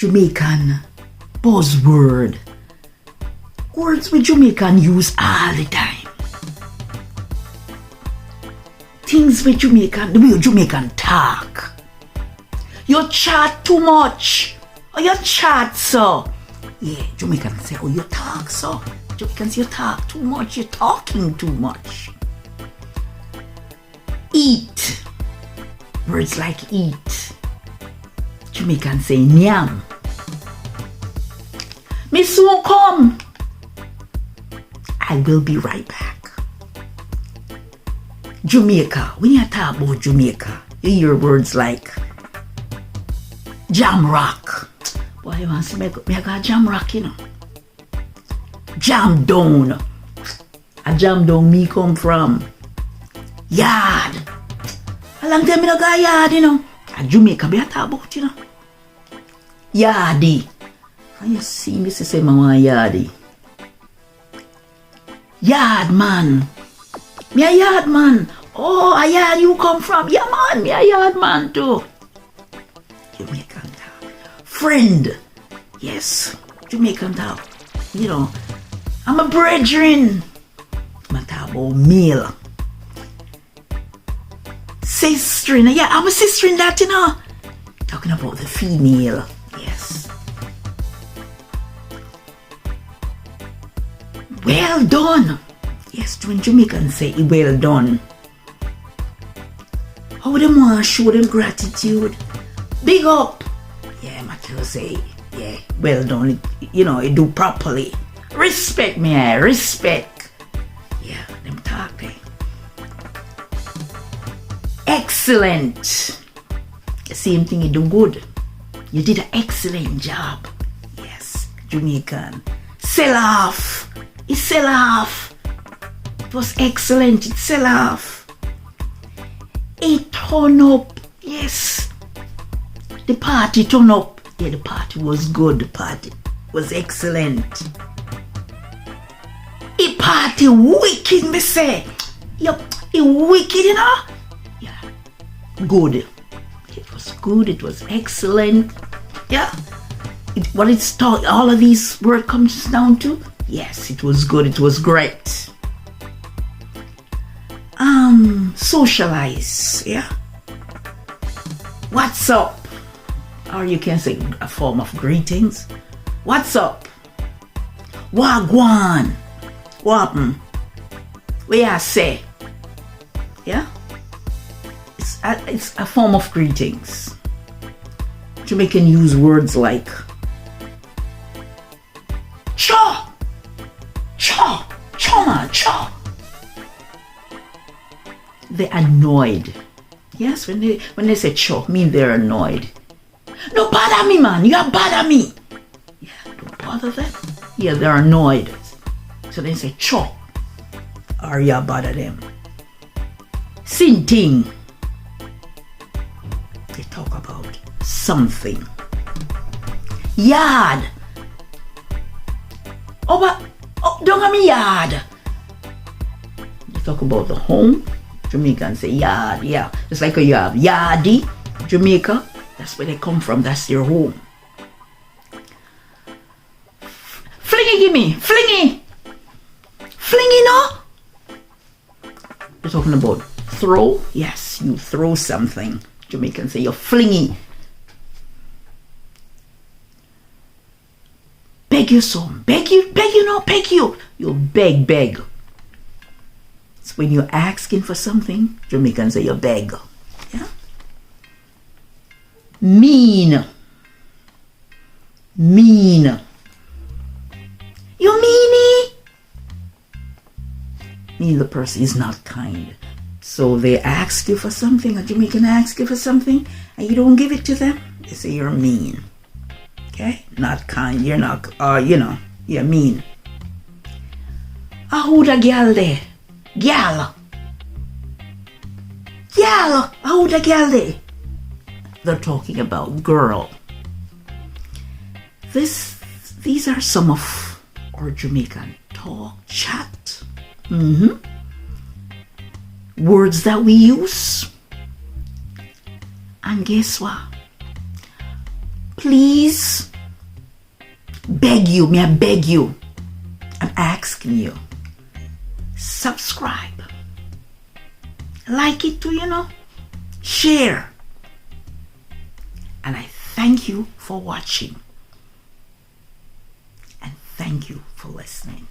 Jamaican buzzword. Words we Jamaican use all the time. Things we Jamaican, the way Jamaican talk. You chat too much. Or you chat so. Yeah, Jamaican say, oh, you talk so. Jamaican say, you talk too much. You're talking too much. Eat. Words like eat. Jamaican say, nyam. Me soon come. I will be right back. Jamaica. When you talk about Jamaica, you hear words like jam rock. Boy, you want to make me a jam rock, you know. Jam down. A jam down me come from. Yard. A long time I no got yard, you know. A Jamaica be a talk about, you know. Yardy. Can you see me say I want yardy? Yard man. Me a yard man. Oh, a yard you come from. Yeah man, me a yard man too. Jamaican talk. Friend. Yes, Jamaican talk. You know, I'm a brethren. I'm talk about male. Sister. Yeah, I'm a sister in that, you know. Talking about the female. Yes. Well done. Yes, when Jamaicans say well done. How them want to show them gratitude? Big up. Yeah, Matthew say, yeah, well done. You know, you do properly. Respect me, respect. Yeah, them talk there. Excellent. The same thing, you do good. You did an excellent job. Yes, Jamaican. Sell off. It sell off. It was excellent. It sell off. It turn up. Yes. The party turn up. Yeah, the party was good. The party was excellent. A party wicked, me say. Yup, it wicked, you know? Yeah. Good. It was good. It was excellent. Yeah. What it's taught, all of these words comes down to. Yes, it was good. It was great. Socialize. Yeah. What's up? Or you can say a form of greetings. What's up? Wagwan. Wappen. Where I say. Yeah. It's a form of greetings. Jamaican use words like cho, cho, choma, cho. They're annoyed. Yes, when they say cho, mean they're annoyed. No bother me, man. You bother me. Yeah, don't bother them. Yeah, they're annoyed. So they say cho, or you bother them. Sinting. They talk about something. Yard. Don't have me yard. They talk about the home. Jamaicans say yard, yeah. It's like you have yardy, Jamaica. That's where they come from. That's their home. Flingy, give me. Flingy. Flingy, no? They're talking about throw. Yes, you throw something. Jamaicans say you're flingy. Beg you some. Beg you, no, beg you. You beg. It's when you're asking for something, Jamaicans say you beg. Yeah? Mean. You meanie? Mean the person is not kind. So they ask you for something, a Jamaican asks you for something, and you don't give it to them, they say you're mean. Okay? Not kind. You're not, you're mean. Who the girl there? Gal. Who the girl there? They're talking about girl. These are some of our Jamaican talk, chat. Words that we use. And guess what? please, beg you, may I beg you, I'm asking you, subscribe. Like it too, share. And I thank you for watching. And thank you for listening.